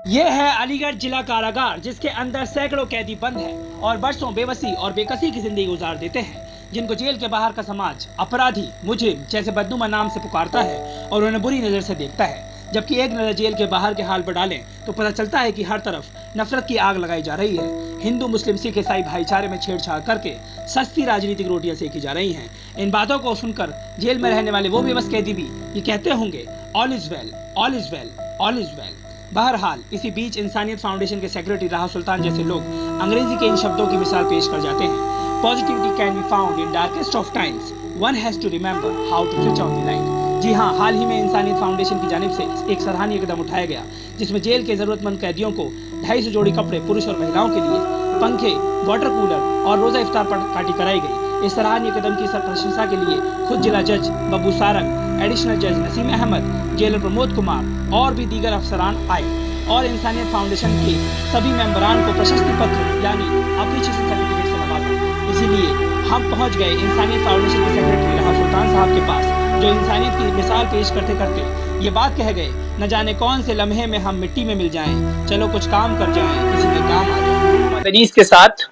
ये है अलीगढ़ जिला कारागार, जिसके अंदर सैकड़ों कैदी बंद हैं और बरसों बेबसी और बेकसी की जिंदगी गुजार देते हैं, जिनको जेल के बाहर का समाज अपराधी, मुजरिम जैसे बदनुमा नाम से पुकारता है और उन्हें बुरी नजर से देखता है। जबकि एक नजर जेल के बाहर के हाल पर डालें तो पता चलता है कि हर तरफ नफरत की आग लगाई जा रही है। हिंदू, मुस्लिम, सिख, ईसाई भाईचारे में छेड़छाड़ करके सस्ती राजनीतिक रोटियां सेकी जा रही हैं। इन बातों को सुनकर जेल में रहने वाले वो बेबस कैदी भी ये कहते होंगे, all is well, all is well, all is well. बहरहाल इसी बीच इंसानियत फाउंडेशन के सेक्रेटरी राहा सुल्तान जैसे लोग अंग्रेजी के इन शब्दों की मिसाल पेश कर जाते हैं, positivity can be found in darkest of times, one has to remember how to switch on the light. जी हाँ, हाल ही में इंसानियत फाउंडेशन की जानिब से एक सराहनीय कदम उठाया गया, जिसमें जेल के जरूरतमंद कैदियों को 250 जोड़ी कपड़े पुरुष और महिलाओं के लिए, पंखे, वाटर कूलर और रोजा इफ्तार पार्टी कराई गई। इस सराहनीय कदम की प्रशंसा के लिए खुद जिला जज बब्बू सारंग, एडिशनल जज नसीम अहमद, जेलर प्रमोद कुमार और भी दीगर अफसरान आए और इंसानियत फाउंडेशन के सभी मेंबरान को प्रशस्ति पत्र यानी अप्रिशिएशन सर्टिफिकेट से नवाजा। इसीलिए हम पहुंच गए इंसानियत फाउंडेशन के सेक्रेटरी राहा सुल्तान साहब के पास, जो इंसानियत की मिसाल पेश करते करते ये बात कह गए, न जाने कौन से लम्हे में हम मिट्टी में मिल जाएं, चलो कुछ काम कर जाएं, किसी के काम आ जाएं। मदनीस के साथ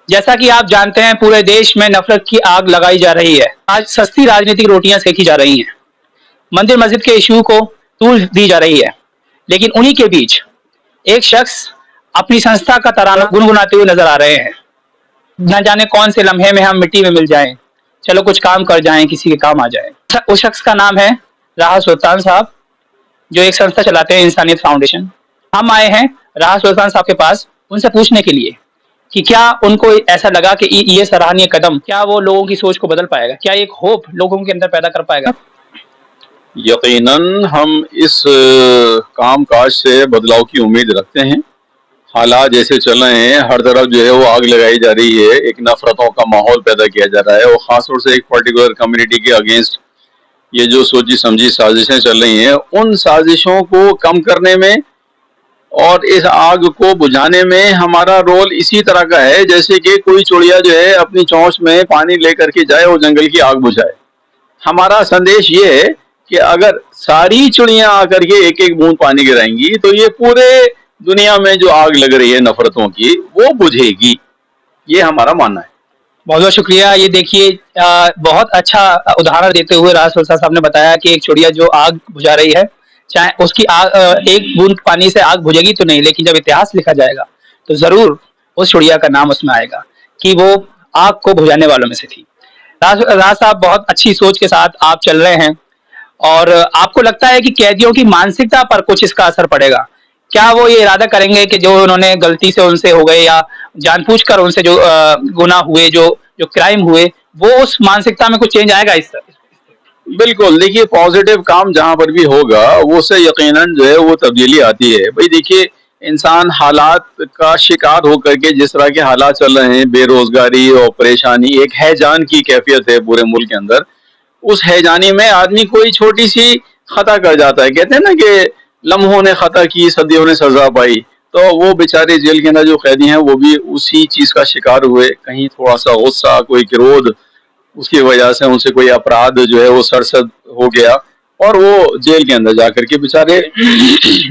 जैसा कि आप जानते हैं, पूरे देश में नफरत की आग लगाई जा रही है। आज सस्ती राजनीतिक रोटियां सेकी जा रही हैं, मंदिर मस्जिद के इशू को तूल दी जा रही है, लेकिन उन्हीं के बीच एक शख्स अपनी संस्था का तराना गुनगुनाते हुए नजर आ रहे हैं। न जाने कौन से लम्हे में हम मिट्टी में मिल जाएं, चलो कुछ काम कर जाएं, किसी के काम आ जाएं। उस शख्स का नाम है राहा सुल्तान साहब, जो एक संस्था चलाते हैं इंसानियत फाउंडेशन। हम आए हैं राहा सुल्तान साहब के पास उनसे पूछने के लिए कि क्या उनको ऐसा लगा कि ये सराहनीय कदम क्या वो लोगों की सोच को बदल पाएगा, क्या एक होप लोगों के अंदर पैदा कर पाएगा। यकीनन हम इस काम काज से बदलाव की उम्मीद रखते हैं। हालात जैसे चल रहे हैं, हर तरफ जो है वो आग लगाई जा रही है, एक नफरतों का माहौल पैदा किया जा रहा है और खासतौर से एक पर्टिकुलर कम्युनिटी के अगेंस्ट ये जो सोची समझी साजिशें चल रही हैं, उन साजिशों को कम करने में और इस आग को बुझाने में हमारा रोल इसी तरह का है जैसे कि कोई चिड़िया जो है अपनी चोंच में पानी लेकर के जाए और जंगल की आग बुझाए। हमारा संदेश ये है कि अगर सारी चिड़ियां आकर के एक एक बूंद पानी गिराएंगी तो ये पूरे दुनिया में जो आग लग रही है नफरतों की वो बुझेगी। ये हमारा मानना है। बहुत बहुत शुक्रिया। ये देखिए, बहुत अच्छा उदाहरण देते हुए राहा सुल्तान साहब ने बताया कि एक चिड़िया जो आग बुझा रही है, चाहे उसकी एक बूंद पानी से आग बुझेगी तो नहीं, लेकिन जब इतिहास लिखा जाएगा तो जरूर उस चिड़िया का नाम उसमें आएगा कि वो आग को बुझाने वालों में से थी। राहा साहब, बहुत अच्छी सोच के साथ आप चल रहे हैं और आपको लगता है कि कैदियों की मानसिकता पर कुछ इसका असर पड़ेगा? क्या वो ये इरादा करेंगे कि जो उन्होंने गलती से उनसे हो गए या जानबूझकर उनसे जो गुनाह हुए, जो क्राइम हुए, वो उस मानसिकता में कुछ चेंज आएगा इस तरह? बिल्कुल, देखिए पॉजिटिव काम जहां पर भी होगा वो से यकीनन जो है वो तब्दीली आती है। भाई देखिए, इंसान हालात का शिकार होकर के जिस तरह के हालात चल रहे हैं, बेरोजगारी और परेशानी, एक हैजान की कैफियत है पूरे मुल्क के अंदर। उस हैजानी में आदमी कोई छोटी सी खता कर जाता है। कहते हैं ना कि लम्हों ने खता की, सदियों ने सजा पाई। तो वो बेचारे जेल के अंदर जो कैदी हैं वो भी उसी चीज का शिकार हुए। कहीं थोड़ा सा गुस्सा, कोई क्रोध, उसकी वजह से उनसे कोई अपराध जो है वो सरसद हो गया और वो जेल के अंदर जाकर के बेचारे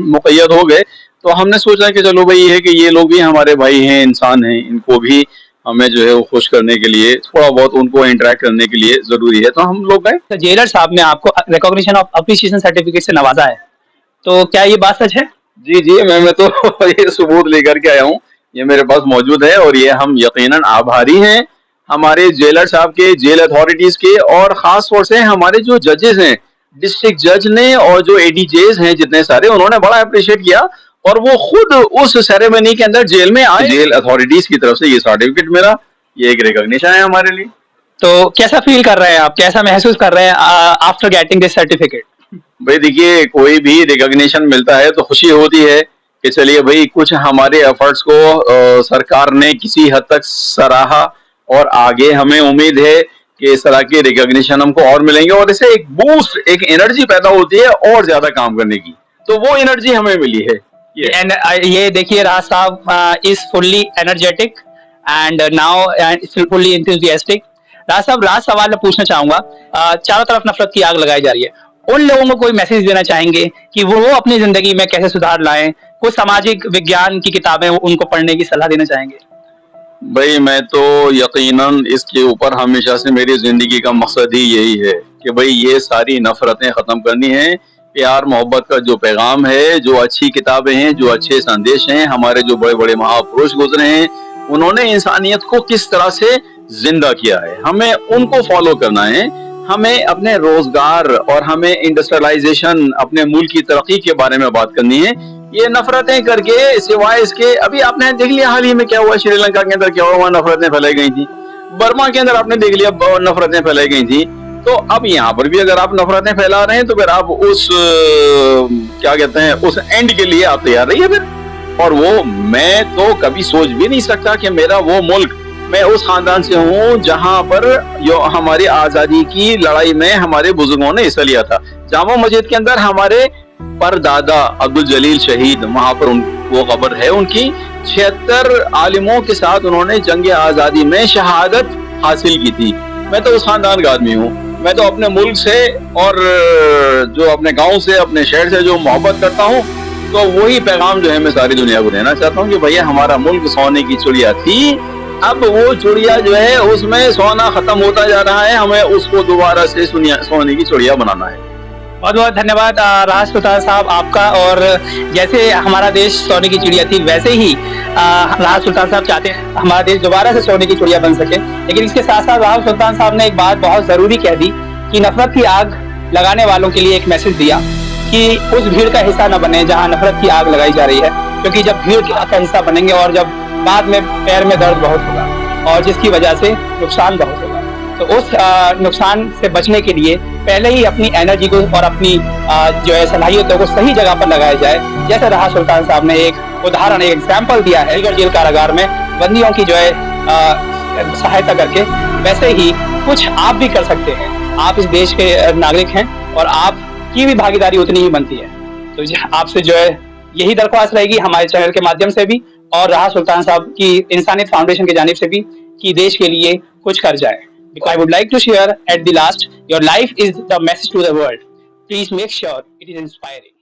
मुक़य्यद हो गए। तो हमने सोचा कि चलो भाई ये है कि ये लोग भी हमारे भाई हैं, इंसान हैं, इनको भी हमें जो है वो खुश करने के लिए, थोड़ा बहुत उनको इंटरेक्ट करने के लिए जरूरी है। तो हम लोग गए। तो जेलर साहब ने आपको रिकॉग्निशन ऑफ अप्रिशिएशन सर्टिफिकेट से नवाजा है, तो क्या ये बात सच है? जी जी, मैं तो ये सबूत लेकर के आया हूँ, ये मेरे पास मौजूद है और ये हम यकीनन आभारी हैं हमारे जेलर साहब के, जेल अथॉरिटीज के और खास तौर से हमारे जो जजेस हैं, डिस्ट्रिक्ट जज ने और जो एडीजेस हैं जितने सारे, उन्होंने बड़ा अप्रिशिएट किया और वो खुद उस सेरेमनी के अंदर जेल में आए। जेल अथॉरिटीज की तरफ से ये सर्टिफिकेट मिला, ये एक रिकॉग्निशन है हमारे लिए। तो कैसा फील कर रहे हैं आप, कैसा महसूस कर रहे हैं आफ्टर गेटिंग दिस सर्टिफिकेट? भाई देखिए, कोई भी रिकॉग्निशन मिलता है तो खुशी होती है कि चलिए भाई कुछ हमारे एफर्ट्स को सरकार ने किसी हद तक सराहा और आगे हमें उम्मीद है कि इस तरह के रिकॉग्निशन हमको और मिलेंगे और इससे एक बूस्ट, एक एनर्जी पैदा होती है और ज्यादा काम करने की। तो वो एनर्जी हमें मिली है। ये देखिए, राहा साहब is fully energetic and now fully enthusiastic. राहा साहब, लास्ट सवाल मैं पूछना चाहूंगा। चारों तरफ नफरत की आग लगाई जा रही है उन लोगों को कोई मैसेज देना चाहेंगे कि वो अपनी जिंदगी में कैसे सुधार लाएं, कुछ सामाजिक विज्ञान की किताबें उनको पढ़ने की सलाह देना चाहेंगे? भाई मैं तो यकीनन इसके ऊपर हमेशा से मेरी जिंदगी का मकसद ही यही है कि भाई ये सारी नफरतें खत्म करनी है। प्यार मोहब्बत का जो पैगाम है, जो अच्छी किताबें हैं, जो अच्छे संदेश हैं, हमारे जो बड़े बड़े महापुरुष गुजरे हैं, उन्होंने इंसानियत को किस तरह से जिंदा किया है, हमें उनको फॉलो करना है। हमें अपने रोजगार और हमें इंडस्ट्रियलाइजेशन, अपने मुल्क की तरक्की के बारे में बात करनी है। ये नफरतें करके सिवाय इसके, अभी आपने देख लिया हाल ही में क्या हुआ, श्रीलंका के अंदर क्या हुआ, वहां नफरतें फैलाई गई थी। बर्मा के अंदर आपने देख लिया नफरतें फैलाई गई थी। तो अब यहाँ पर भी अगर आप नफरतें फैला रहे हैं तो फिर आप उस क्या कहते हैं, उस एंड के लिए आप तैयार रहिए फिर। और वो मैं तो कभी सोच भी नहीं सकता कि मेरा वो मुल्क, मैं उस खानदान से हूँ जहां पर जो हमारी आजादी की लड़ाई में हमारे बुजुर्गों ने हिस्सा लिया था। जामा मस्जिद के अंदर हमारे परदादा अब्दुल जलील शहीद, वहां पर वो कब्र है उनकी। 76 आलिमों के साथ उन्होंने जंग आजादी में शहादत हासिल की थी। मैं तो उस खानदान का आदमी हूँ। मैं तो अपने मुल्क से और जो अपने गांव से, अपने शहर से जो मोहब्बत करता हूँ, तो वही पैगाम जो है मैं सारी दुनिया को देना चाहता हूँ कि भैया हमारा मुल्क सोने की चिड़िया थी, अब वो चिड़िया जो है उसमें सोना खत्म होता जा रहा है, हमें उसको दोबारा से सोने की चिड़िया बनाना है। बहुत बहुत धन्यवाद राहत सुल्तान साहब आपका। और जैसे हमारा देश सोने की चिड़िया थी, वैसे ही राहत सुल्तान साहब चाहते हैं हमारा देश दोबारा से सोने की चिड़िया बन सके। लेकिन इसके साथ साथ राहत सुल्तान साहब ने एक बात बहुत जरूरी कह दी कि नफरत की आग लगाने वालों के लिए एक मैसेज दिया कि उस भीड़ का हिस्सा न बने जहाँ नफरत की आग लगाई जा रही है, क्योंकि जब भीड़ का हिस्सा बनेंगे और जब बाद में पैर में दर्द बहुत होगा और जिसकी वजह से नुकसान बहुत होगा, तो उस नुकसान से बचने के लिए पहले ही अपनी एनर्जी को और अपनी जो है सलाहियतों को सही जगह पर लगाया जाए। जैसे राहत सुल्तान साहब ने एक उदाहरण, एक एग्जाम्पल दिया है अलीगढ़ जेल कारागार में बंदियों की जो है सहायता करके, वैसे ही कुछ आप भी कर सकते हैं। आप इस देश के नागरिक हैं और आपकी भी भागीदारी उतनी ही बनती है। तो आपसे जो है यही दरख्वास्त रहेगी हमारे चैनल के माध्यम से भी और राहत सुल्तान साहब की इंसानियत फाउंडेशन की जानिब से भी कि देश के लिए कुछ कर जाए। I would like to share at the last, your life is the message to the world. Please make sure it is inspiring.